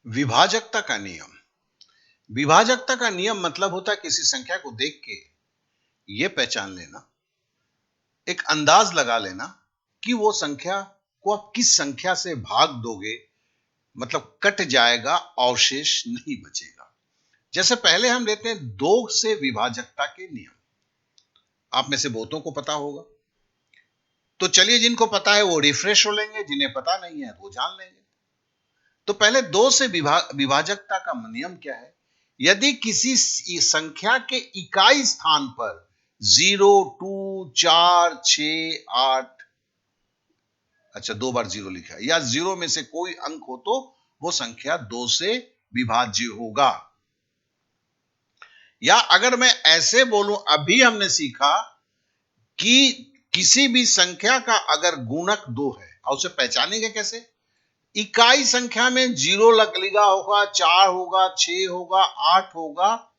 विभाजकता का नियम। विभाजकता का नियम मतलब होता है किसी संख्या को देख के यह पहचान लेना, एक अंदाज लगा लेना कि वो संख्या को आप किस संख्या से भाग दोगे, मतलब कट जाएगा, अवशेष नहीं बचेगा। जैसे पहले हम लेते हैं दो से विभाजकता के नियम। आप में से बहुतों को पता होगा, तो चलिए जिनको पता है वो रिफ्रेश हो लेंगे, जिन्हें पता नहीं है वो जान लेंगे। तो पहले दो से विभाजकता का नियम क्या है? यदि किसी संख्या के इकाई स्थान पर 0, 2, 4, 6, 8, अच्छा 2 बार 0 लिखा है, या 0 में से कोई अंक हो तो वो संख्या 2 से विभाज्य होगा। या अगर मैं ऐसे बोलूं, अभी हमने सीखा कि किसी भी संख्या का अगर गुणक 2 है, और उसे पहचानेंगे कैसे? इकाई संख्या में 0 लिखा होगा, 4 होगा, 6 होगा, 8 होगा,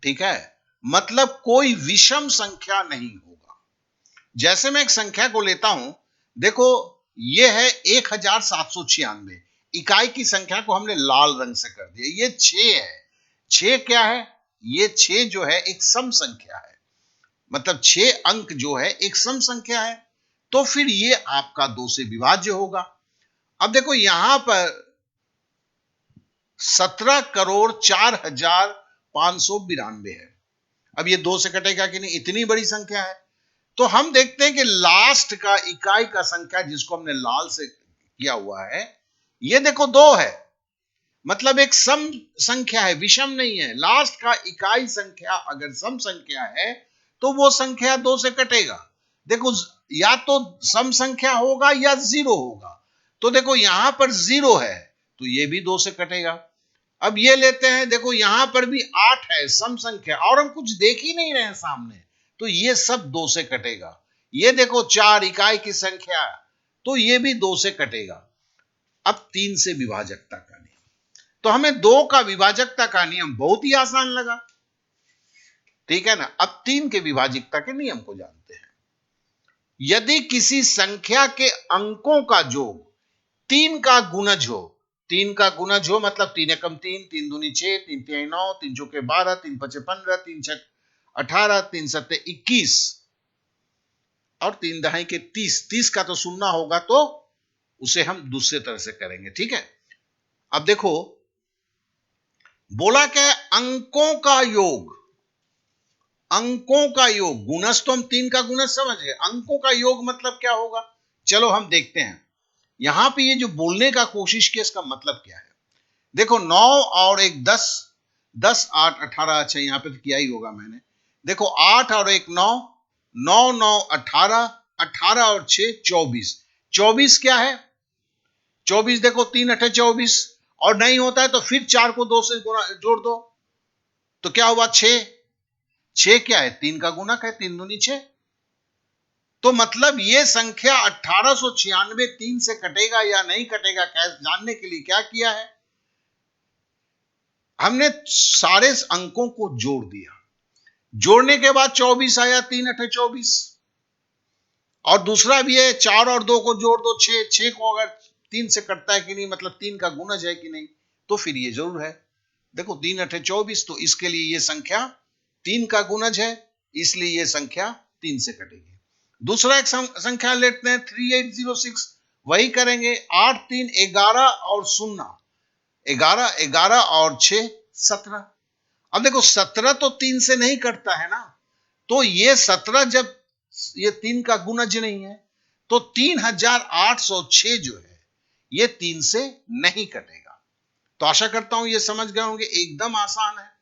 ठीक है, मतलब कोई विषम संख्या नहीं होगा। जैसे मैं एक संख्या को लेता हूं, देखो यह है 1796, इकाई की संख्या को हमने लाल रंग से कर दिया, ये 6 है। 6 क्या है? ये 6 जो है एक सम संख्या है, मतलब 6 अंक जो है एक सम संख्या है, तो फिर ये आपका 2 से विभाज्य होगा। अब देखो यहां पर 17,04,592 है। अब ये 2 से कटेगा कि नहीं? इतनी बड़ी संख्या है। तो हम देखते हैं कि लास्ट का इकाई का संख्या जिसको हमने लाल से किया हुआ है, ये देखो 2 है, मतलब एक सम संख्या है, विषम नहीं है। लास्ट का इकाई संख्या अगर सम संख्या है तो वो संख्या 2 से कटेगा। देखो या तो सम संख्या होगा या 0 होगा। तो देखो यहां पर 0 है तो ये भी 2 से कटेगा। अब ये लेते हैं, देखो यहां पर भी 8 है, सम संख्या, और हम कुछ देख ही नहीं रहे हैं सामने, तो ये सब 2 से कटेगा। ये देखो 4 इकाई की संख्या, तो ये भी 2 से कटेगा। अब 3 से विभाजकता का नियम, तो हमें 2 का विभाजकता का नियम बहुत ही आसान लगा, ठीक है ना। अब 3 के विभाजकता के नियम को जानते हैं। यदि किसी संख्या के अंकों का योग 3 का गुणज हो, 3 का गुणज हो मतलब 3 एकम 3, 3 दूनी 6, 3 तिहाई 9, 3 चौके 12, 3 पचे 15, 3 छक 18, 3 सत्ते 21 और 3 दहाई के 30। 30 का तो सुनना होगा, तो उसे हम दूसरे तरह से करेंगे, ठीक है। अब देखो बोला क्या है? अंकों का योग। अंकों का योग, गुणज तो हम 3 का गुणज समझ गए, अंकों का योग मतलब क्या होगा? चलो हम देखते हैं। यहां पे ये जो बोलने का कोशिश किया, इसका मतलब क्या है? देखो 9 और 1 10, 10 8 18, अच्छा यहां पे तो किया ही होगा मैंने। देखो 8 और 1 9, 9 9 18, 18 और 6 24। 24 क्या है? 24 देखो 3 8 24, और नहीं होता है तो फिर 4 को 2 से जोड़ दो, तो क्या हुआ? 6। 6 क्या है? 3 का गुणक है, 3 दूनी 6। तो मतलब ये संख्या 1896 3 से कटेगा या नहीं कटेगा, कैसे जानने के लिए क्या किया है? हमने सारे अंकों को जोड़ दिया, जोड़ने के बाद 24 आया, 3 8 24, और दूसरा भी है 4 और 2 को जोड़ दो 6। 6 को अगर 3 से कटता है कि नहीं, मतलब 3 का गुणज है कि नहीं, तो फिर ये जरूर है। देखो 3 8 24, तो इसके लिए ये संख्या 3 का गुणज है, इसलिए ये संख्या 3 से कटेगी। दूसरा एक संख्या लेते हैं 3806, वही करेंगे। 8 3 11 और 0, 11 11 और 6 17। अब देखो 17 तो 3 से नहीं कटता है ना, तो ये 17 जब ये 3 का गुणज नहीं है, तो 3806 जो है ये 3 से नहीं कटेगा। तो आशा करता हूं ये समझ गए होंगे, एकदम आसान है,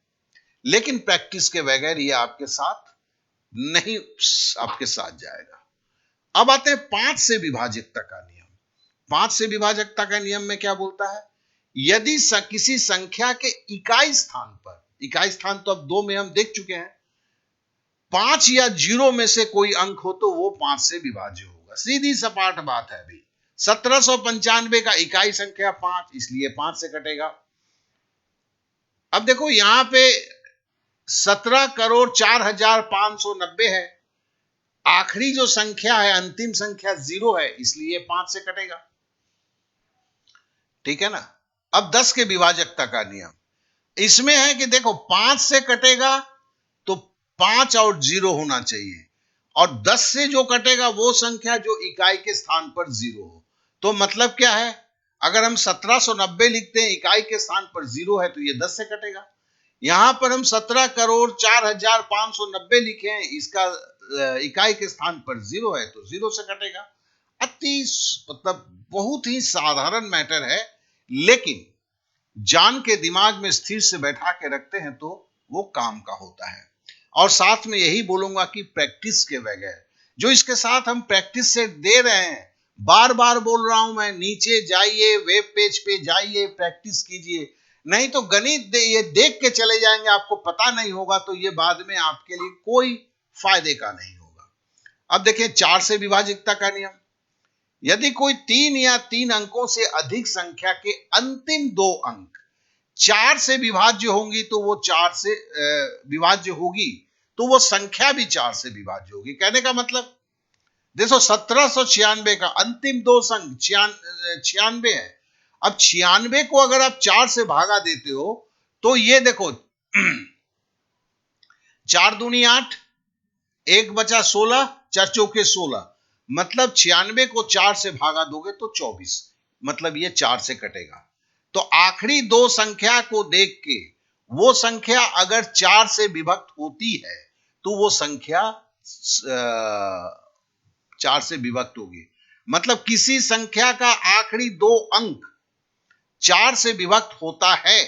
लेकिन प्रैक्टिस के बगैर ये आपके साथ नहीं, आपके साथ जाएगा। अब आते हैं 5 से विभाजकता का नियम। 5 से विभाजकता का नियम में क्या बोलता है? यदि किसी संख्या के इकाई स्थान पर, इकाई स्थान तो अब 2 में हम देख चुके हैं, 5 या 0 में से कोई अंक हो तो वो 5 से विभाज्य होगा। सीधी सपाट बात है अभी। 1795 का इकाई संख्या 5, इसलिए 5 से कटेगा। अब देखो यहां पे 17,04,590 है, आखिरी जो संख्या है, अंतिम संख्या 0 है, इसलिए 5 से कटेगा, ठीक है ना। अब 10 के विभाजकता का नियम इसमें है कि देखो 5 से कटेगा तो 5 और 0 होना चाहिए, और 10 से जो कटेगा वो संख्या जो इकाई के स्थान पर 0 हो। तो मतलब क्या है, अगर हम 1790 लिखते हैं, इकाई के स्थान पर 0 है, तो ये 10 से कटेगा। यहां पर हम 17,04,590 लिखे हैं, इसका इकाई के स्थान पर 0 है, तो 0 से कटेगा। अति मतलब बहुत ही साधारण मैटर है, लेकिन जान के दिमाग में स्थिर से बैठा के रखते हैं तो वो काम का होता है। और साथ में यही बोलूंगा कि प्रैक्टिस के बगैर, जो इसके साथ हम प्रैक्टिस से दे रहे हैं, बार बार बोल रहा हूं मैं, नीचे जाइए, वेब पेज पे जाइए, प्रैक्टिस कीजिए। नहीं तो गणित ये देख के चले जाएंगे, आपको पता नहीं होगा, तो ये बाद में आपके लिए कोई फायदे का नहीं होगा। अब देखिए 4 से विभाजितता का नियम, यदि कोई 3 या 3 अंकों से अधिक संख्या के अंतिम 2 अंक 4 से विभाज्य होंगी, तो वो 4 से विभाज्य होगी, तो वो संख्या भी 4 से विभाज्य होगी। कहने का मतलब देखो 1796 का अंतिम 2 अंक 96 है। अब 96 को अगर आप 4 से भागा देते हो, तो ये देखो 4 दूनी 8, 1 बचा 16, 4 चौके 16, मतलब 96 को 4 से भागा दोगे तो 24, मतलब ये 4 से कटेगा। तो आखिरी 2 संख्या को देख के वो संख्या अगर 4 से विभक्त होती है, तो वो संख्या 4 से विभक्त होगी। मतलब किसी संख्या का आखिरी 2 अंक 4 से विभक्त होता है,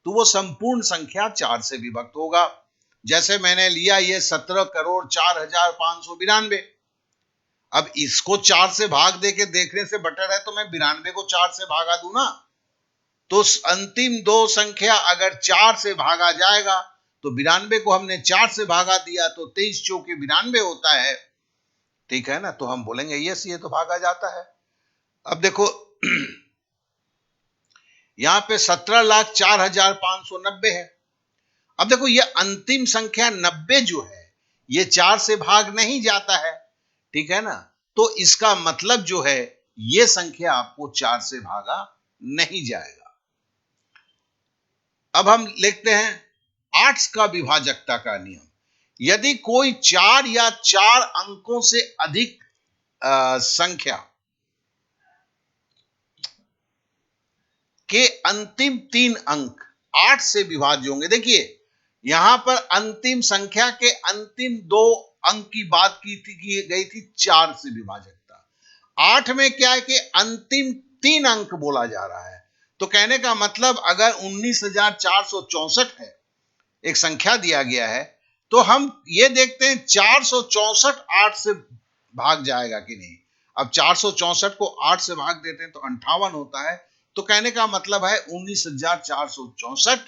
तो वो संपूर्ण संख्या 4 से विभक्त होगा। जैसे मैंने लिया ये 17,04,592, अब इसको 4 से भाग दे के देखने से बेटर है तो मैं 92 को 4 से भागा दूं ना। तो अंतिम 2 संख्या अगर 4 से भागा जाएगा, तो 92 को हमने 4 से भागा दिया, तो 23 चौके 92 होता है, ठीक है ना। तो हम बोलेंगे यस, ये तो भागा जाता है। अब देखो यहां पे 17,04,590 है। अब देखो ये अंतिम संख्या 90 जो है, ये 4 से भाग नहीं जाता है, ठीक है ना। तो इसका मतलब जो है, ये संख्या आपको 4 से भागा नहीं जाएगा। अब हम लिखते हैं 8 का विभाजकता का नियम, यदि कोई 4 या 4 अंकों से अधिक संख्या के अंतिम 3 अंक 8 से विभाज्य होंगे। देखिए यहां पर अंतिम संख्या के अंतिम 2 अंक की बात की गई थी 4 से विभाजकता। 8 में क्या है कि अंतिम 3 अंक बोला जा रहा है। तो कहने का मतलब अगर 19,464 है, एक संख्या दिया गया है, तो हम ये देखते हैं 464 8 से भाग जाएगा कि नहीं। अब 464 को 8 से भाग देते हैं तो 58 होता है। तो कहने का मतलब है 19,464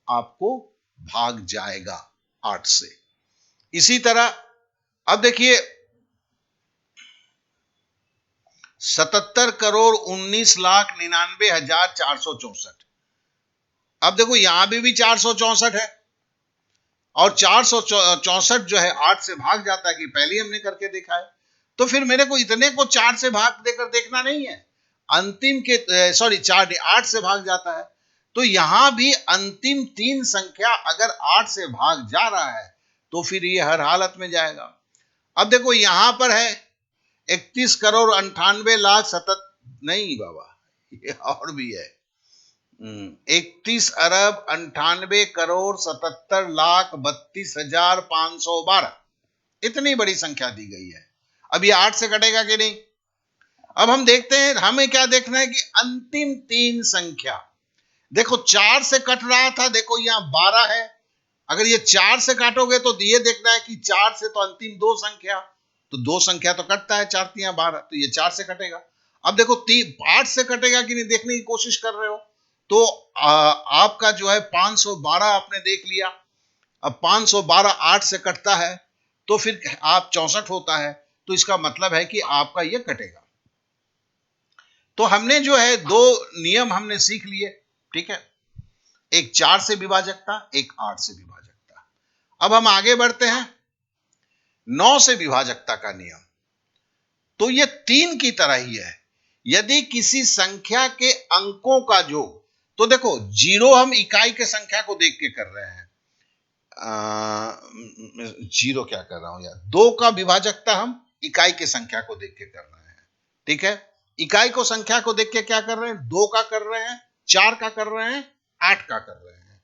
आपको भाग जाएगा 8 से। इसी तरह अब देखिए 77,19,99,464, अब देखो यहां भी 464 है, और 464 जो है 8 से भाग जाता है, कि पहले हमने करके देखा है। तो फिर मेरे को इतने को 4 से भाग देकर देखना नहीं है, अंतिम के 8 से भाग जाता है। तो यहां भी अंतिम 3 संख्या अगर 8 से भाग जा रहा है, तो फिर ये हर हालत में जाएगा। अब देखो यहां पर है 31,98,00,000 नहीं बाबा, ये और भी है 31,98,77,32,512, इतनी बड़ी संख्या दी गई है। अब ये 8 से कटेगा कि नहीं। अब हम देखते हैं, हमें क्या देखना है कि अंतिम 3 संख्या, देखो 4 से कट रहा था, देखो यहां 12 है, अगर ये 4 से काटोगे तो ये देखना है कि 4 से तो अंतिम 2 संख्या, तो 2 संख्या तो कटता है, 4 3 12, तो ये 4 से कटेगा। अब देखो 8 से कटेगा कि नहीं देखने की कोशिश कर रहे हो, तो आपका जो है 512 आपने देख लिया। अब 512 8 से कटता है, तो फिर आप 64 होता है, तो इसका मतलब है कि आपका ये कटेगा। तो हमने जो है 2 नियम हमने सीख लिए, ठीक है, एक 4 से विभाजकता, एक 8 से विभाजकता। अब हम आगे बढ़ते हैं 9 से विभाजकता का नियम। तो ये 3 की तरह ही है, यदि किसी संख्या के अंकों का योग तो देखो जीरो हम इकाई के संख्या को देख के कर रहे हैं। जीरो क्या कर रहा हूं यार, दो का विभाजकता हम इकाई के संख्या को देख के कर रहे हैं। ठीक है, इकाई को संख्या को देख के क्या कर रहे हैं, दो का कर रहे हैं, चार का कर रहे हैं, आठ का कर रहे हैं।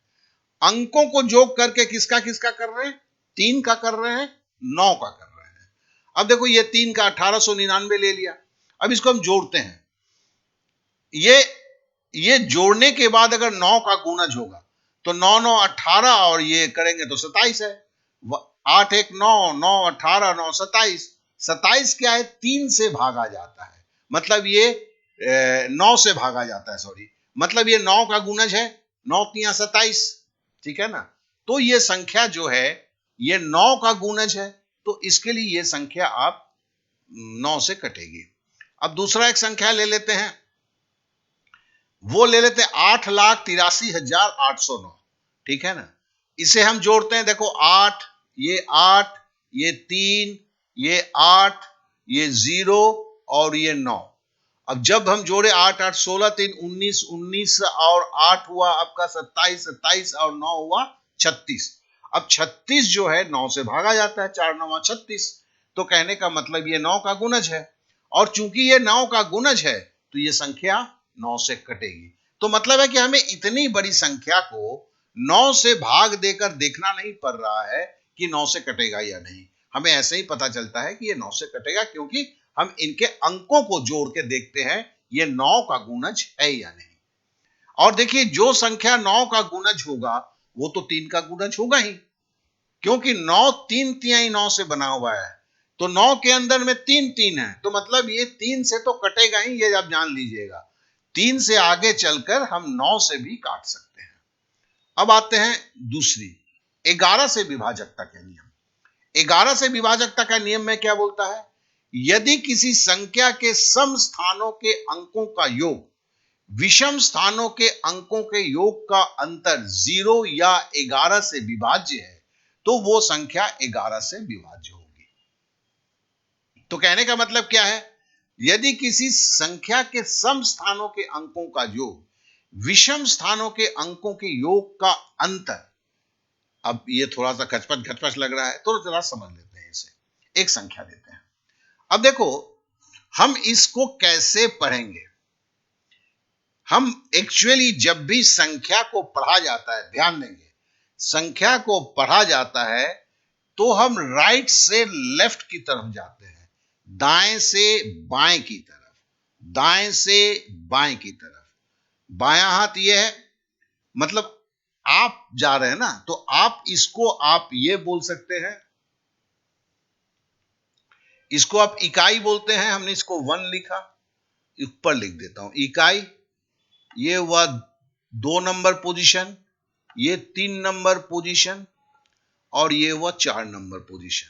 अंकों को जोड़ करके किसका किसका कर रहे हैं, तीन का कर रहे हैं, नौ का कर रहे हैं। अब देखो ये तीन का 1899 ले लिया। अब इसको हम जोड़ते हैं। ये जोड़ने के बाद अगर 9 का गुणज होगा तो 9 9 18 और ये करेंगे तो 27 है। 8 1 9, 9 18, 9 27। 27 क्या है, 3 से भागा जाता है, मतलब ये 9 से भागा जाता है, सॉरी, मतलब ये 9 का गुणज है, 9 तिया 27। ठीक है ना, तो ये संख्या जो है ये 9 का गुणज है, तो इसके लिए ये संख्या आप 9 से कटेगी। अब दूसरा एक संख्या ले लेते हैं, वो ले लेते हैं 8,83,809। ठीक है ना, इसे हम जोड़ते हैं। देखो 8, ये 3, ये 8, ये 0 और ये 9। अब जब हम जोड़े 8 8 16 3 19 19 और 8 हुआ आपका 27 27 और 9 हुआ 36। अब 36 जो है 9 से भागा जाता है, 4 9 36। तो कहने का मतलब ये 9 का गुणज है, और चूंकि ये 9 का गुणज है तो ये संख्या 9 से कटेगी। तो मतलब है कि हमें इतनी बड़ी संख्या को 9 से भाग देकर देखना नहीं पड़ रहा है कि 9 से कटेगा या नहीं। हमें ऐसे ही पता चलता है कि ये 9 से कटेगा, क्योंकि हम इनके अंकों को जोड़ के देखते हैं ये 9 का गुणज है या नहीं। और देखिए जो संख्या 9 का गुणज होगा वो तो 3 का गुणज होगा ही, क्योंकि 9 3 तिहाई 9 से बना हुआ है, तो 9 के अंदर में 3 3 है, तो मतलब ये 3 से तो कटेगा ही, ये आप जान लीजिएगा। 3 से आगे चलकर हम 9 से भी काट सकते हैं। अब आते हैं दूसरी, 11 से विभाजकता का नियम। 11 से विभाजकता का नियम में क्या बोलता है, यदि किसी संख्या के सम स्थानों के अंकों का योग विषम स्थानों के अंकों के योग का अंतर 0 या 11 से विभाज्य है तो वो संख्या 11 से विभाज्य होगी। तो कहने का मतलब क्या है, यदि किसी संख्या के सम स्थानों के अंकों का योग विषम स्थानों के अंकों के योग का अंतर, अब ये थोड़ा सा खचपच खचपच लग रहा है तो जरा समझ लेते हैं इसे। एक संख्या देते हैं। अब देखो हम इसको कैसे पढ़ेंगे, हम एक्चुअली जब भी संख्या को पढ़ा जाता है, ध्यान देंगे, संख्या को पढ़ा जाता है तो हम राइट से लेफ्ट की तरफ जाते हैं, दाएं से बाएं की तरफ, दाएं से बाएं की तरफ। बायां हाथ ये है, मतलब आप जा रहे हैं ना, तो आप इसको आप ये बोल सकते हैं, इसको आप इकाई बोलते हैं, हमने इसको 1 लिखा, ऊपर लिख देता हूं इकाई। ये हुआ 2 नंबर पोजीशन, ये 3 नंबर पोजीशन, और ये हुआ 4 नंबर पोजीशन।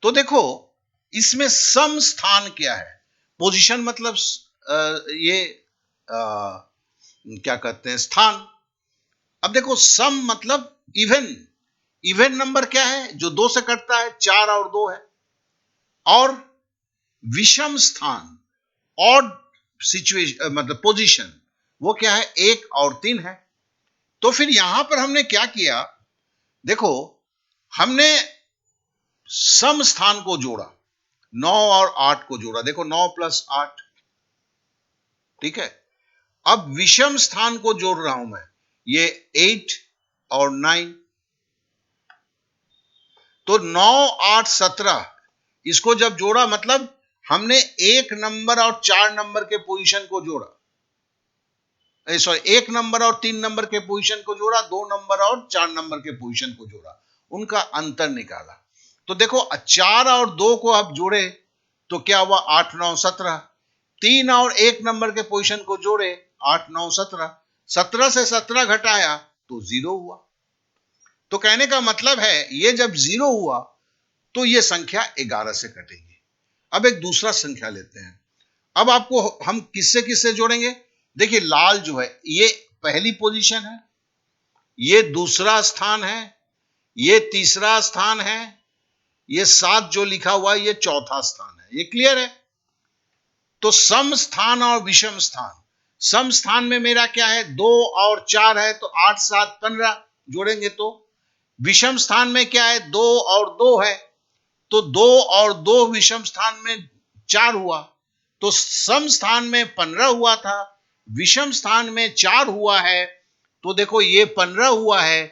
तो देखो इसमें सम स्थान क्या है, पोजीशन मतलब ये क्या कहते हैं, स्थान। अब देखो सम मतलब इवन, इवन नंबर क्या है, जो 2 से कटता है, 4 और 2 है। और विषम स्थान और सिचुएशन मतलब पोजीशन वो क्या है, 1 और 3 है। तो फिर यहां पर हमने क्या किया, देखो हमने सम स्थान को जोड़ा, 9 और 8 को जोड़ा, देखो 9 + 8, ठीक है। अब विषम स्थान को जोड़ रहा हूं मैं, ये 8 और 9, तो 9 8 17, इसको जब जोड़ा मतलब हमने 1 नंबर और 4 नंबर के पोजीशन को जोड़ा, सॉरी 1 नंबर और 3 नंबर के पोजीशन को जोड़ा, 2 नंबर और 4 नंबर के पोजीशन को जोड़ा, उनका अंतर निकाला। तो देखो 4 और 2 को आप जोड़े तो क्या हुआ, 8 9 17। 3 और 1 नंबर के पोजीशन को जोड़े, 8 9 17। 17 से 17 घटाया तो 0 हुआ। तो कहने का मतलब है ये जब 0 हुआ तो ये संख्या 11 से कटेगी। अब एक दूसरा संख्या लेते हैं। अब आपको हम किससे किससे जोड़ेंगे, देखिए लाल जो है ये पहली पोजीशन है, ये दूसरा स्थान है, ये तीसरा स्थान है, ये 7 जो लिखा हुआ है ये चौथा स्थान है। ये क्लियर है। तो सम स्थान और विषम स्थान, सम स्थान में मेरा क्या है, 2 और 4 है, तो 8 7 15 जोड़ेंगे तो। विषम स्थान में क्या है, 2 और 2 है, तो 2 और 2 विषम स्थान में 4 हुआ। तो सम स्थान में 15 हुआ था, विषम स्थान में 4 हुआ है, तो देखो ये 15 हुआ है,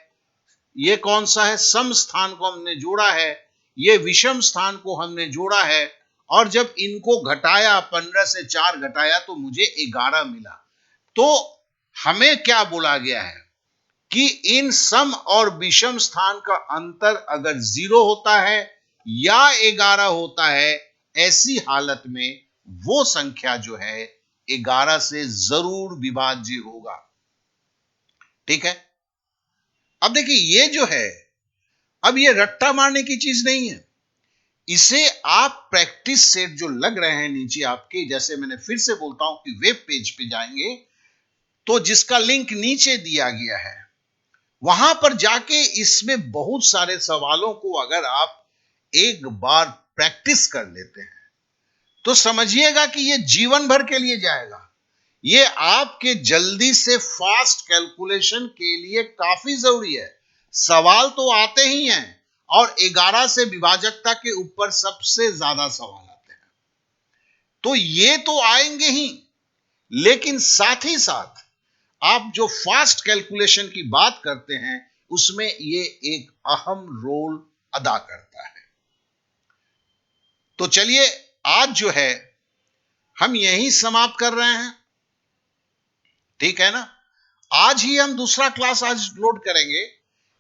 ये कौन सा है, सम स्थान को हमने जोड़ा है, ये विषम स्थान को हमने जोड़ा है, और जब इनको घटाया, 15 से 4 घटाया, तो मुझे 11 मिला। तो हमें क्या बोला गया है कि इन सम और विषम स्थान का अंतर अगर 0 होता है या 11 होता है, ऐसी हालत में वो संख्या जो है 11 से जरूर विभाज्य होगा। ठीक है। अब देखिए ये जो है, अब ये रट्टा मारने की चीज नहीं है, इसे आप प्रैक्टिस सेट जो लग रहे हैं नीचे आपके, जैसे मैंने फिर से बोलता हूं कि वेब पेज पे जाएंगे तो जिसका लिंक नीचे दिया गया है, वहां पर जाके इसमें बहुत सारे सवालों को अगर आप एक बार प्रैक्टिस कर लेते हैं तो समझिएगा कि ये जीवन भर के लिए जाएगा। ये आपके जल्दी से फास्ट कैलकुलेशन के लिए काफी जरूरी है। सवाल तो आते ही हैं, और 11 से विभाजकता के ऊपर सबसे ज्यादा सवाल आते हैं, तो ये तो आएंगे ही, लेकिन साथ ही साथ आप जो फास्ट कैलकुलेशन की बात करते हैं उसमें ये एक अहम रोल अदा करता है। तो चलिए आज जो है हम यही समाप्त कर रहे हैं, ठीक है ना। आज ही हम दूसरा क्लास आज लोड करेंगे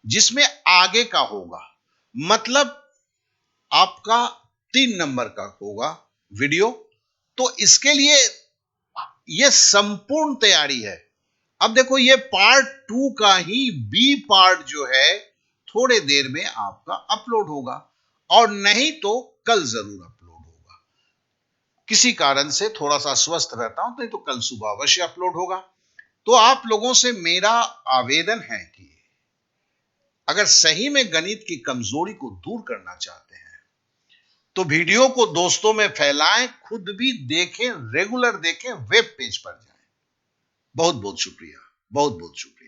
जिसमें आगे का होगा, मतलब आपका 3 नंबर का होगा वीडियो। तो इसके लिए यह संपूर्ण तैयारी है। अब देखो ये पार्ट 2 का ही बी पार्ट जो है थोड़े देर में आपका अपलोड होगा, और नहीं तो कल जरूर अपलोड होगा। किसी कारण से थोड़ा सा स्वस्थ रहता हूं, नहीं तो कल सुबह अवश्य अपलोड होगा। तो आप लोगों से मेरा आवेदन है कि अगर सही में गणित की कमजोरी को दूर करना चाहते हैं तो वीडियो को दोस्तों में फैलाएं, खुद भी देखें, रेगुलर देखें, वेब पेज पर जाएं। बहुत बहुत शुक्रिया, बहुत बहुत शुक्रिया।